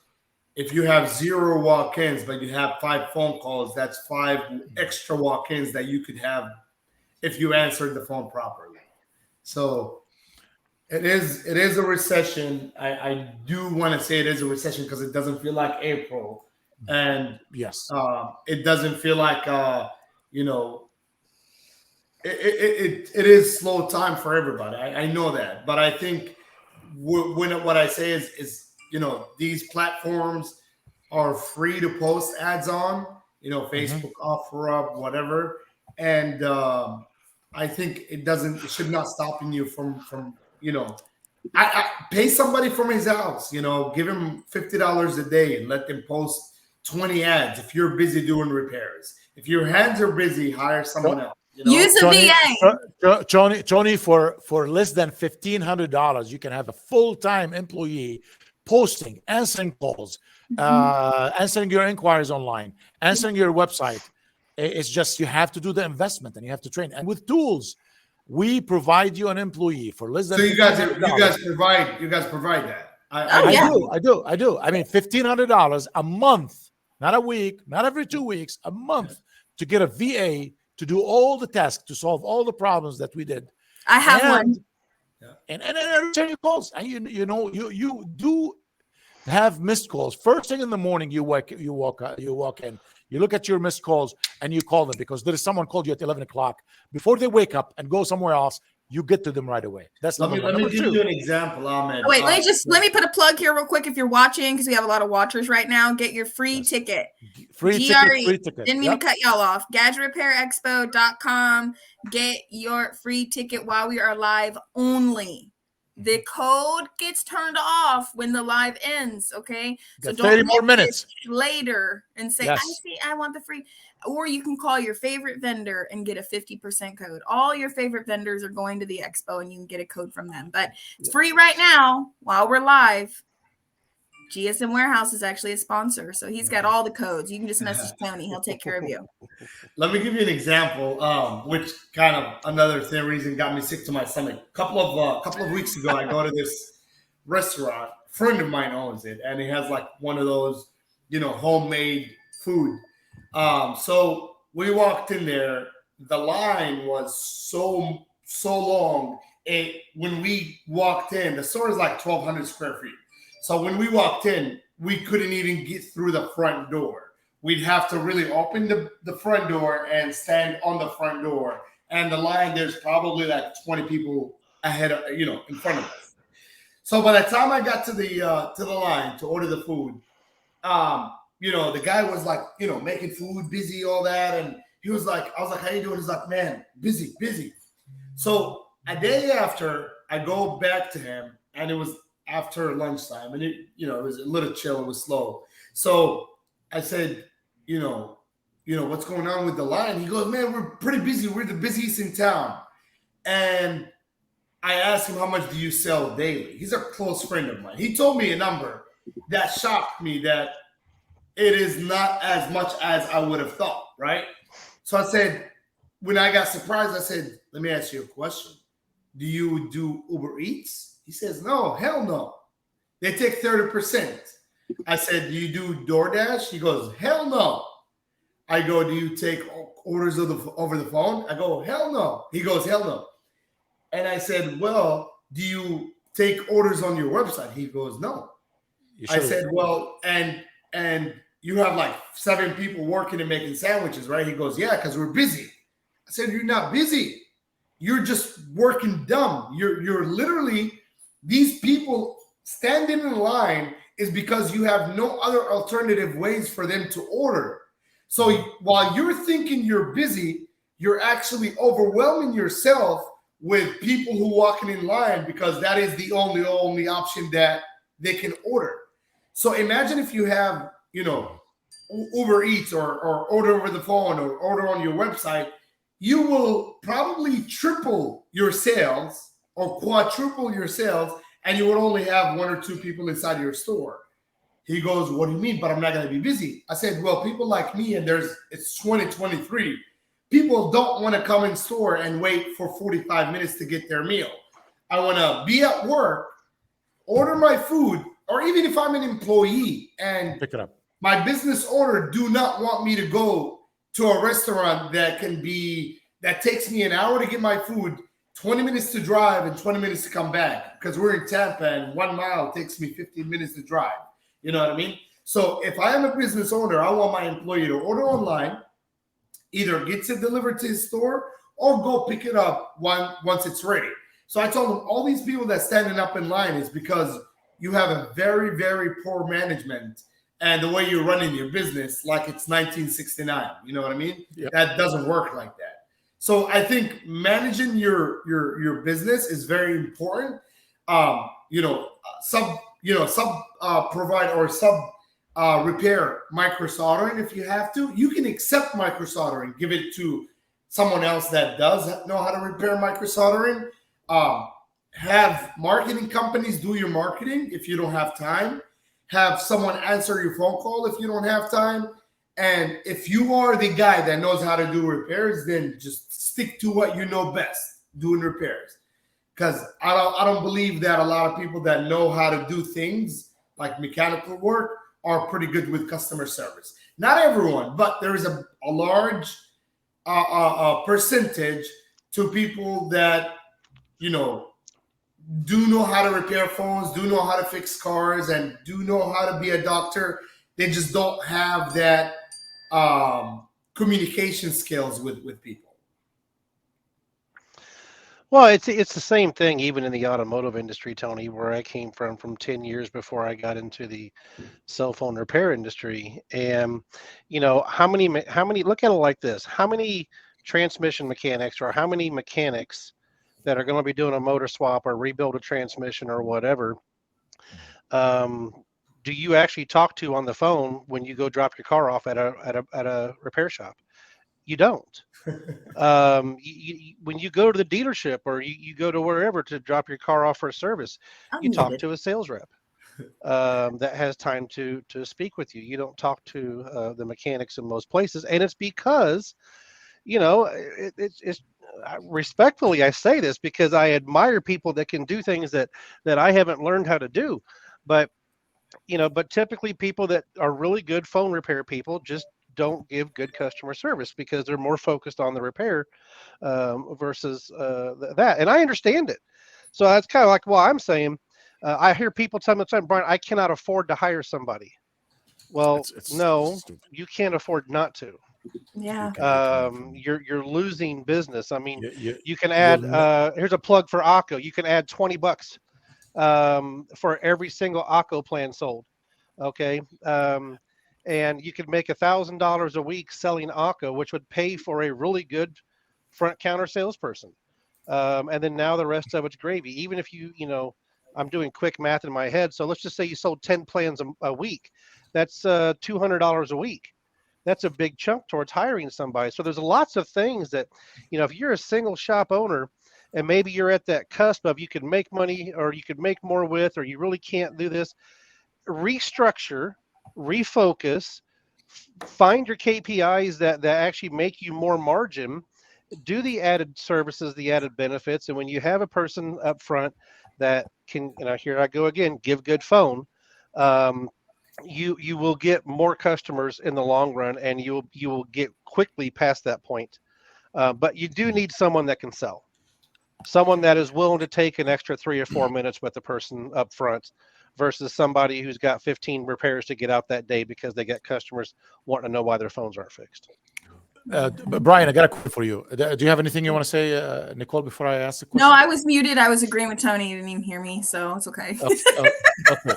if you have 0 walk-ins, but you have 5 phone calls, that's 5 extra walk-ins that you could have if you answered the phone properly. So it is a recession. I do want to say it is a recession because it doesn't feel like April. And yes, it doesn't feel like, it is slow time for everybody. I know that. But I think what I say is, you know, these platforms are free to post ads on, you know, Facebook, OfferUp, whatever. And I think it should not stopping you from, you know, I pay somebody from his house, you know, give him $50 a day and let them post 20 ads. If you're busy doing repairs, if your hands are busy, hire someone else. You know? Use a VA. Tony, for less than $1,500, you can have a full-time employee posting, answering calls, answering your inquiries online, answering your website. It's just you have to do the investment and you have to train. And with tools, we provide you an employee for less than. So you guys provide that. I do. I mean, $1,500 a month, not a week, not every 2 weeks, a month to get a VA to do all the tasks, to solve all the problems that we did. I have one. And return your calls. And you know, you do have missed calls. First thing in the morning, you walk in, you look at your missed calls and you call them because there is someone called you at 11 o'clock. Before they wake up and go somewhere else, you get to them right away. That's let me give you an example, Ahmed. Wait, let me put a plug here real quick. If you're watching, because we have a lot of watchers right now, get your free ticket. Free GRE. ticket. Didn't mean to cut y'all off. GadgetRepairExpo.com. Get your free ticket while we are live only. The code gets turned off when the live ends. Okay, so don't 30 more minutes later and say, I want the free. Or you can call your favorite vendor and get a 50% code. All your favorite vendors are going to the expo and you can get a code from them. But it's free right now while we're live. GSM Warehouse is actually a sponsor, so he's got all the codes. You can just message Tony. He'll take care of you. Let me give you an example, which kind of another reason got me sick to my stomach. Couple of weeks ago, I go to this restaurant. A friend of mine owns it, and he has like one of those, you know, homemade food. So we walked in there. The line was so long. When we walked in, the store is like 1,200 square feet. So when we walked in, we couldn't even get through the front door. We'd have to really open the front door and stand on the front door. And the line, there's probably like 20 people ahead of, you know, in front of us. So by the time I got to the line to order the food, you know, the guy was like, you know, making food, busy, all that. And he was like, I was like, how you doing? He's like, man, busy. So a day after, I go back to him, and it was after lunchtime, and it, you know, it was a little chill, it was slow. So I said, you know, what's going on with the line? He goes, man, we're pretty busy. We're the busiest in town. And I asked him, how much do you sell daily? He's a close friend of mine. He told me a number that shocked me, that it is not as much as I would have thought, right? So I said, when I got surprised, I said, let me ask you a question. Do you do Uber Eats? He says, no, hell no. They take 30%. I said, do you do DoorDash? He goes, hell no. I go, do you take orders over the phone? I go, hell no. He goes, hell no. And I said, well, do you take orders on your website? He goes, no. I said, well, and you have like 7 people working and making sandwiches, right? He goes, yeah, because we're busy. I said, you're not busy. You're just working dumb. You're literally, these people standing in line is because you have no other alternative ways for them to order. So while you're thinking you're busy, you're actually overwhelming yourself with people who walking in line because that is the only option that they can order. So imagine if you have, you know, Uber Eats or order over the phone or order on your website, you will probably triple your sales or quadruple your sales, and you would only have 1 or 2 people inside your store. He goes, what do you mean? But I'm not going to be busy. I said, well, people like me, and it's 2023. People don't want to come in store and wait for 45 minutes to get their meal. I want to be at work, order my food, or even if I'm an employee and pick it up. My business owner do not want me to go to a restaurant that takes me an hour to get my food, 20 minutes to drive, and 20 minutes to come back, because we're in Tampa and 1 mile takes me 15 minutes to drive. You know what I mean? So if I am a business owner, I want my employee to order online, either gets it delivered to his store or go pick it up once it's ready. So I told them all these people that standing up in line is because you have a very, very poor management and the way you're running your business like it's 1969. You know what I mean? Yep. That doesn't work like that. So I think managing your business is very important. Provide or repair micro soldering if you have to. You can accept micro soldering, give it to someone else that does know how to repair micro soldering. Have marketing companies do your marketing if you don't have time. Have someone answer your phone call if you don't have time. And if you are the guy that knows how to do repairs, then just stick to what you know best, doing repairs. Because I don't believe that a lot of people that know how to do things like mechanical work are pretty good with customer service. Not everyone, but there is a large percentage to people that, do know how to repair phones, do know how to fix cars, and do know how to be a doctor. They just don't have that communication skills with people. Well, it's the same thing even in the automotive industry, Tony, where I came from 10 years before I got into the cell phone repair industry. And how many look at it like this, how many transmission mechanics or how many mechanics that are going to be doing a motor swap or rebuild a transmission or whatever do you actually talk to on the phone when you go drop your car off at a repair shop? You don't. When you go to the dealership or you go to wherever to drop your car off for a service, you talk to a sales rep that has time to speak with you. You don't talk to the mechanics in most places, and it's because it's respectfully I say this because I admire people that can do things that I haven't learned how to do, but typically people that are really good phone repair people just don't give good customer service because they're more focused on the repair versus that. And I understand it. So that's kind of like what I'm saying. I hear people tell me, Brian, I cannot afford to hire somebody. Well, no, you can't afford not to. Yeah. You're losing business. I mean, you can add, here's a plug for ACO. You can add $20 for every single ACO plan sold. Okay. And you could make $1,000 a week selling ACO, which would pay for a really good front counter salesperson. And then now the rest of it's gravy. Even if I'm doing quick math in my head. So let's just say you sold 10 plans a week. That's $200 a week. That's a big chunk towards hiring somebody. So there's lots of things that, if you're a single shop owner and maybe you're at that cusp of you could make money or you could make more with, or you really can't do this, restructure, refocus, find your KPIs that actually make you more margin, do the added services, the added benefits. And when you have a person up front that can, here I go again, give good phone, you will get more customers in the long run, and you will get quickly past that point. But you do need someone that can sell, someone that is willing to take an extra 3 or 4 minutes with the person up front versus somebody who's got 15 repairs to get out that day because they get customers wanting to know why their phones aren't fixed. Brian, I got a question for you. Do you have anything you want to say, Nicole, before I ask the question? No, I was muted. I was agreeing with Tony. You didn't even hear me, so it's okay. Okay.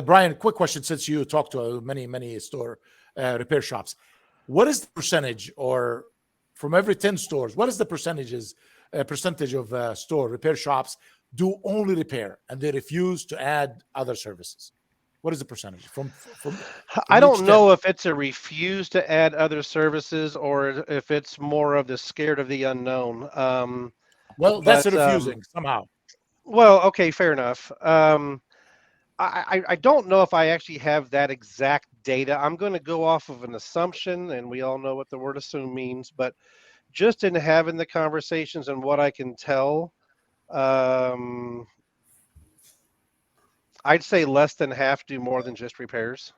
Brian, quick question. Since you talked to many store repair shops, what is the percentage, or from every 10 stores, what is the percentage of store repair shops do only repair and they refuse to add other services? What is the percentage from I don't know if it's a refuse to add other services or if it's more of the scared of the unknown. That's refusing somehow. Well, okay, fair enough. I don't know if I actually have that exact data. I'm going to go off of an assumption, and we all know what the word assume means, but just in having the conversations and what I can tell, I'd say less than half do more than just repairs.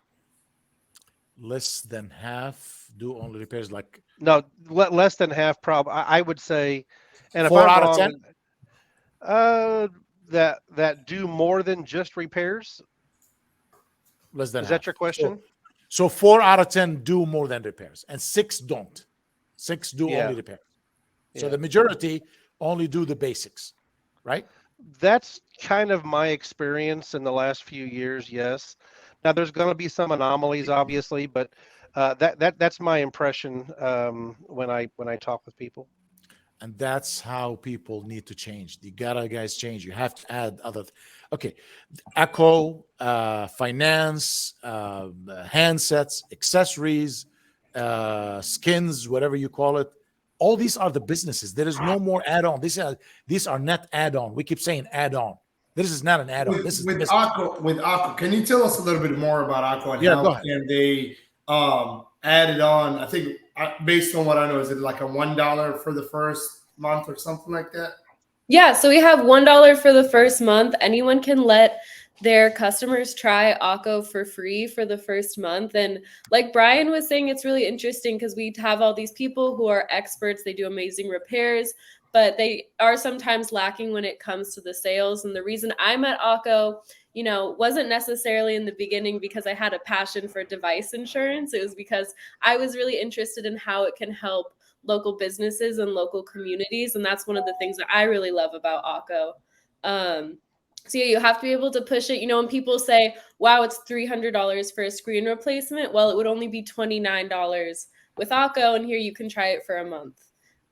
Less than half do only repairs, like no, less than half. Probably, I would say, and 4 if I'm out wrong, of 10. That do more than just repairs. Less than Is half. that your question? So 4 out of 10 do more than repairs, and 6 don't. 6 do only repairs. So the majority only do the basics, right? That's kind of my experience in the last few years. Yes. Now there's going to be some anomalies, obviously, but that's my impression when I talk with people. And that's how people need to change. You gotta, guys, change. You have to add other. Okay, echo, finance, handsets, accessories, skins, whatever you call it. All these are the businesses. There is no more add-on. These are not add-on. We keep saying add-on. This is not an add-on. This is with business. Aqua. With Aqua, can you tell us a little bit more about Aqua and Yeah, go how ahead. can they add it on? I think based on what I know, is it like a $1 for the first month or something like that? Yeah, so we have $1 for the first month. Anyone can let their customers try Akko for free for the first month. And like Brian was saying, it's really interesting because we have all these people who are experts. They do amazing repairs, but they are sometimes lacking when it comes to the sales. And the reason I'm at Akko, you know, wasn't necessarily in the beginning because I had a passion for device insurance. It was because I was really interested in how it can help local businesses and local communities. And that's one of the things that I really love about Akko. So yeah, you have to be able to push it. You know, when people say, wow, it's $300 for a screen replacement. Well, it would only be $29 with Akko. And here you can try it for a month.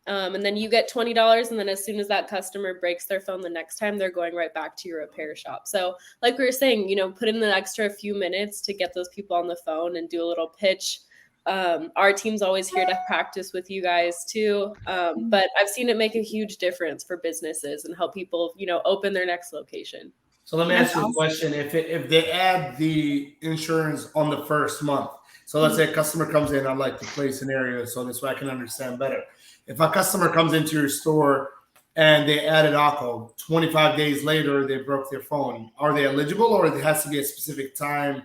And then you get $20. And then as soon as that customer breaks their phone the next time, they're going right back to your repair shop. So like we were saying, you know, put in the extra few minutes to get those people on the phone and do a little pitch. Our team's always here to practice with you guys too. But I've seen it make a huge difference for businesses and help people, you know, open their next location. So let me ask you a question. If they add the insurance on the first month, so let's say a customer comes in, I'd like to play scenarios so this way I can understand better. If a customer comes into your store and they added Akko, 25 days later they broke their phone, are they eligible, or it has to be a specific time?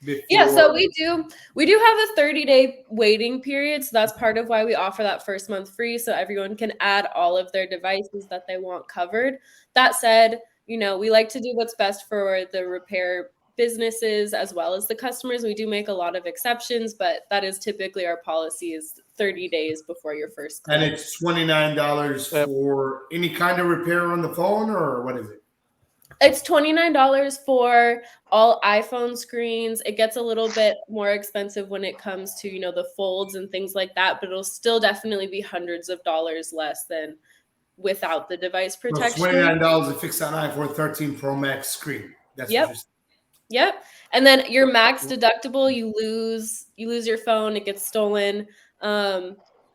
Before? Yeah, so we do have a 30-day waiting period. So that's part of why we offer that first month free, so everyone can add all of their devices that they want covered. That said, you know, we like to do what's best for the repair businesses as well as the customers. We do make a lot of exceptions, but that is typically our policy is 30 days before your first claim. And it's $29 for any kind of repair on the phone, or what is it? It's $29 for all iPhone screens. It gets a little bit more expensive when it comes to, you know, the folds and things like that, but it'll still definitely be hundreds of dollars less than without the device protection. So $29 to fix an iPhone 13 Pro Max screen. That's Yep. What Yep. And then your max deductible, you lose your phone, it gets stolen.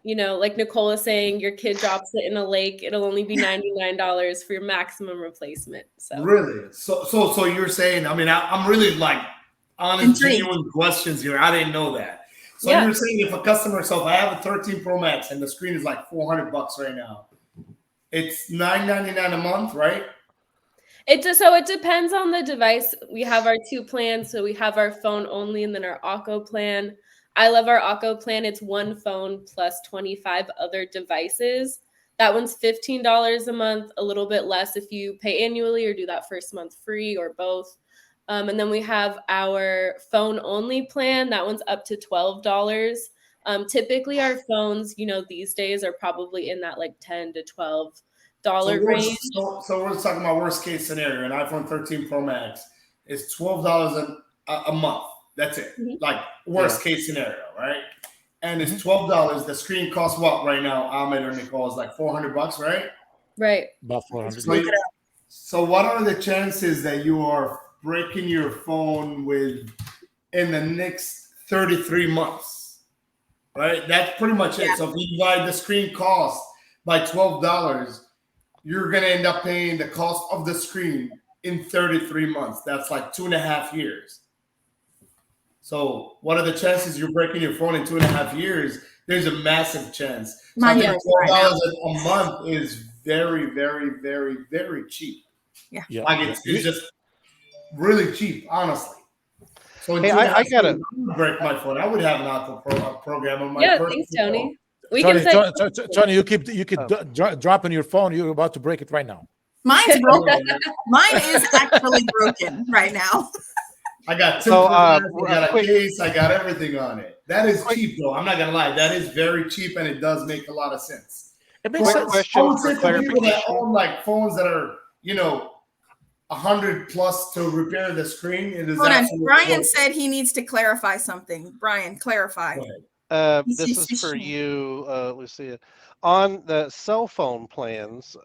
You know, like Nicole is saying, your kid drops it in a lake, it'll only be $99 for your maximum replacement. So really? So you're saying, I mean, I'm really like honest, genuine questions here. I didn't know that. So you're saying if a customer, so if I have a 13 Pro Max and the screen is like $400 right now, it's $9.99 a month, right? So it depends on the device. We have our two plans. So we have our phone only and then our Akko plan. I love our Akko plan. It's one phone plus 25 other devices. That one's $15 a month, a little bit less if you pay annually or do that first month free or both. And then we have our phone only plan. That one's up to $12. Typically our phones, you know, these days are probably in that like $10 to $12 range. So we're talking about worst case scenario. An iPhone 13 Pro Max is $12 a month. That's it. Mm-hmm. Like worst case scenario, right? And it's $12. The screen costs what right now? Ahmed or Nicole is like $400, right? Right. About 400. So what are the chances that you are breaking your phone in the next 33 months? Right? That's pretty much it. So if you divide the screen cost by $12, you're going to end up paying the cost of the screen in 33 months. That's like 2.5 years. So what are the chances you're breaking your phone in 2.5 years? There's a massive chance. So I think $12 a month is very, very, very, very cheap. Yeah. Like it's just really cheap, honestly. So hey, I gotta break my phone. I would have an Apple program on my thanks, Tony. Tony, you keep dropping your phone. You're about to break it right now. Mine's broken. Mine is actually broken right now. I got I got a case, I got everything on it. That is cheap, though. I'm not gonna lie. That is very cheap, and it does make a lot of sense. It makes Quick sense. question I would for say for people that clarification. own like phones that are, 100 plus to repair the screen, it is Hold on. absolutely Brian worth it. said he needs to clarify something. Brian, clarify. Go ahead. This is for you, Lucia. On the cell phone plans,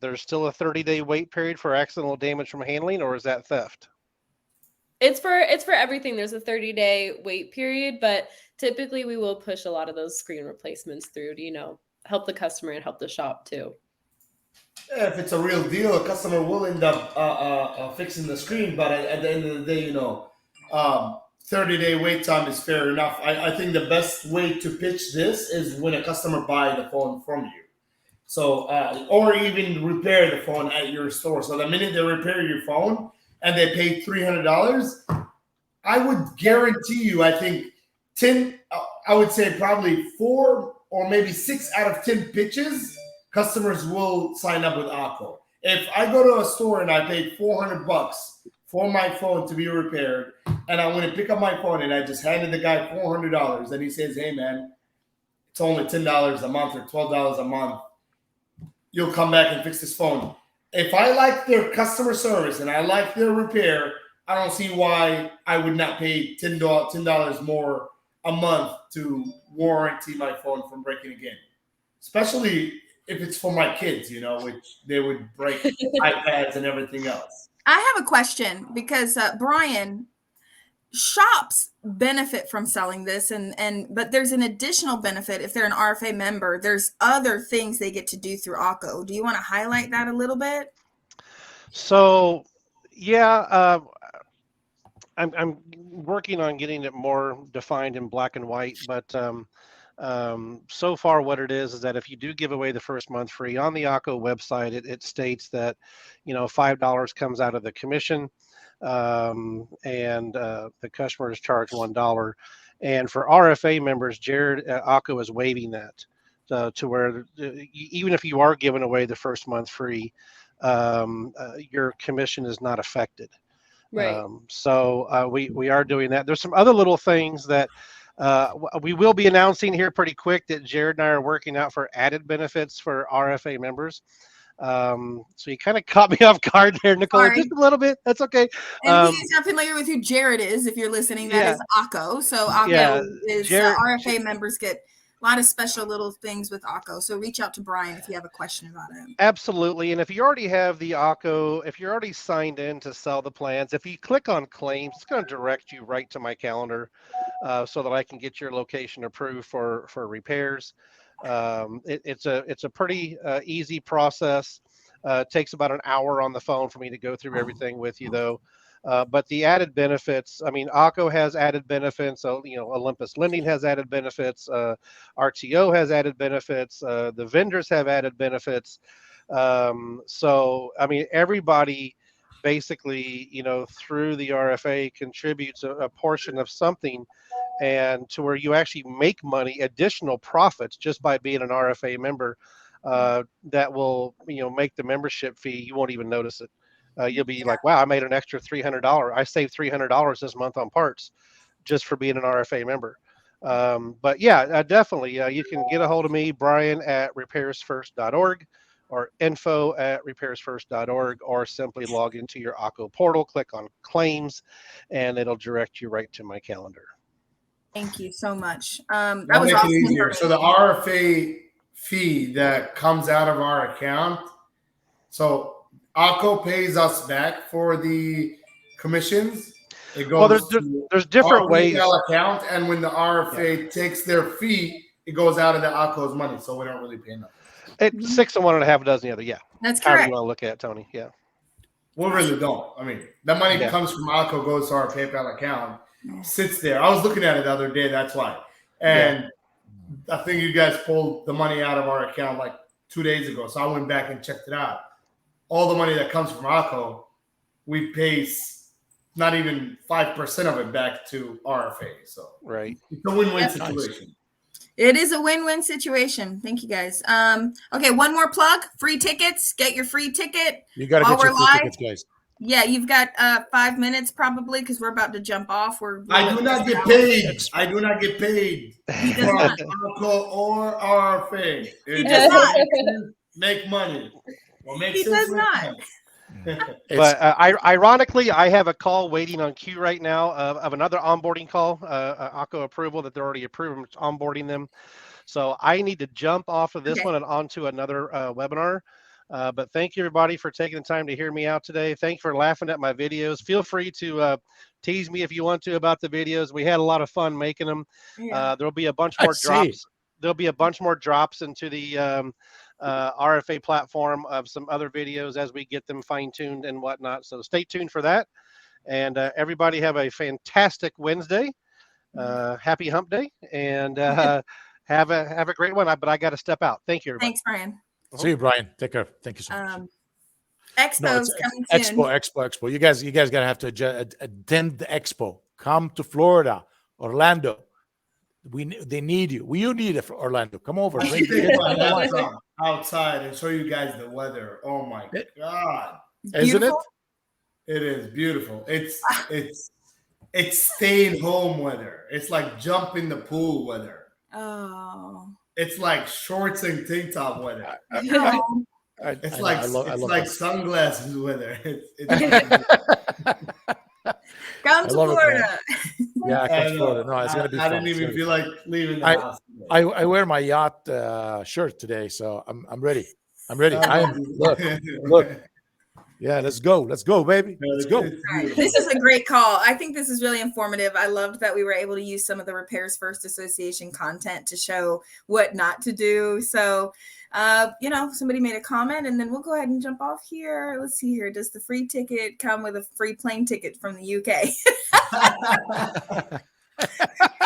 there's still a 30-day wait period for accidental damage from handling, or is that theft? It's for everything. There's a 30-day wait period, but typically we will push a lot of those screen replacements through to, help the customer and help the shop too. Yeah, if it's a real deal, a customer will end up fixing the screen, but at the end of the day, 30-day wait time is fair enough. I think the best way to pitch this is when a customer buys the phone from you. So, or even repair the phone at your store. So the minute they repair your phone and they pay $300, I would guarantee you, I think 10, I would say probably 4 or maybe 6 out of 10 pitches, customers will sign up with Akko. If I go to a store and I paid $400 for my phone to be repaired, and I want to pick up my phone and I just handed the guy $400, and he says, "Hey man, it's only $10 a month or $12 a month. You'll come back and fix this phone." If I like their customer service and I like their repair, I don't see why I would not pay $10 more a month to warranty my phone from breaking again. Especially if it's for my kids, which they would break iPads and everything else. I have a question because Brian, shops benefit from selling this, but there's an additional benefit if they're an RFA member. There's other things they get to do through Akko. Do you want to highlight that a little bit? So, yeah, I'm working on getting it more defined in black and white, but so far what it is that if you do give away the first month free on the Akko website, it states that $5 comes out of the commission, and the customer is charged $1. And for RFA members, Jared Akko is waiving that to where even if you are giving away the first month free, your commission is not affected. Right. So we are doing that. There's some other little things that we will be announcing here pretty quick that Jared and I are working out for added benefits for RFA members. So you kind of caught me off guard there, Nicole, Sorry. just a little bit. That's okay. And if you're familiar with who Jared is, if you're listening, that is Akko. So Akko is Jared, RFA members get a lot of special little things with Akko. So reach out to Brian if you have a question about it. Absolutely. And if you already have the Akko, if you're already signed in to sell the plans, if you click on claims, it's going to direct you right to my calendar so that I can get your location approved for repairs. It's a pretty easy process. It takes about an hour on the phone for me to go through everything with you, though. But the added benefits, Akko has added benefits. So, Olympus Lending has added benefits. RTO has added benefits. The vendors have added benefits. So, everybody basically, through the RFA contributes a portion of something, and to where you actually make money, additional profits just by being an RFA member, that will, make the membership fee. You won't even notice it. You'll be like, wow, I made an extra $300. I saved $300 this month on parts just for being an RFA member. But yeah, definitely. You can get a hold of me, Brian at repairsfirst.org or info@repairsfirst.org, or simply log into your Akko portal, click on claims, and it'll direct you right to my calendar. Thank you so much. That was makes awesome. it easier. So the RFA fee that comes out of our account, so Akko pays us back for the commissions. It goes there's different ways. Account, and when the RFA takes their fee, it goes out of the Akko's money, so we don't really pay nothing. It's 6 and 1 and a half dozen the other. Yeah, That's how do correct. you want to look at it, Tony? Yeah, We really don't. The money comes from Akko, goes to our PayPal account, sits there. I was looking at it the other day. That's why, and I think you guys pulled the money out of our account like 2 days ago. So I went back and checked it out. All the money that comes from Akko, we pay not even 5% of it back to RFA. So right, it's a win-win That's situation. It is a win-win situation. Thank you, guys. Okay, one more plug. Free tickets. Get your free ticket. You got to While get your we're free live, tickets, guys. Yeah, you've got 5 minutes probably because we're about to jump off. I do not get paid. I do not get paid He does from not. Uncle or RFA. He It does just not. makes sense, make money. What makes He sense does make not. money. But ironically, I have a call waiting on queue right now of another onboarding call, ACO approval that they're already approved. I'm onboarding them. So I need to jump off of this Okay. one and onto another webinar. But thank you, everybody, for taking the time to hear me out today. Thank you for laughing at my videos. Feel free to tease me if you want to about the videos. We had a lot of fun making them. Yeah. There'll be a bunch I more see. drops. There'll be a bunch more drops into the RFA platform of some other videos as we get them fine-tuned and whatnot. So stay tuned for that. And everybody have a fantastic Wednesday. Happy hump day. And have a great one. But I got to step out. Thank you, everybody. Thanks, Brian. See you, Brian. Take care. Thank you so much. Expo's coming soon. Expo. You guys gotta have to attend the expo. Come to Florida, Orlando. They need you. You need it for Orlando. Come over. I Bring should take my laptop outside and show you guys the weather. Oh my God. Isn't it? It is beautiful. It's staying home weather. It's like jump in the pool weather. Oh. It's like shorts and tank top weather. Oh. It's like sunglasses weather. Come to Florida. Yeah, come to Florida. No, it's gonna be fun. I didn't even feel like leaving the house. I wear my yacht shirt today, so I'm ready. I'm ready. Look. Yeah, let's go, baby. Let's go. This is a great call. I think this is really informative. I loved that we were able to use some of the Repairs First Association content to show what not to do. So, somebody made a comment, and then we'll go ahead and jump off here. Let's see here. Does the free ticket come with a free plane ticket from the UK?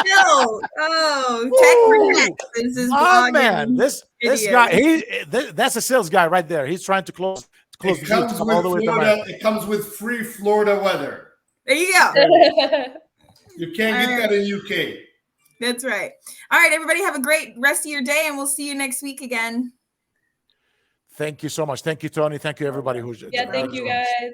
No. Oh, Tech Protect. This is man. This guy. That's a sales guy right there. He's trying to close. It comes with Florida. It comes with free Florida weather. There you go. You can't get that in UK. That's right. All right, everybody, have a great rest of your day, and we'll see you next week again. Thank you so much. Thank you, Tony. Thank you, everybody who's. Yeah, thank you, guys.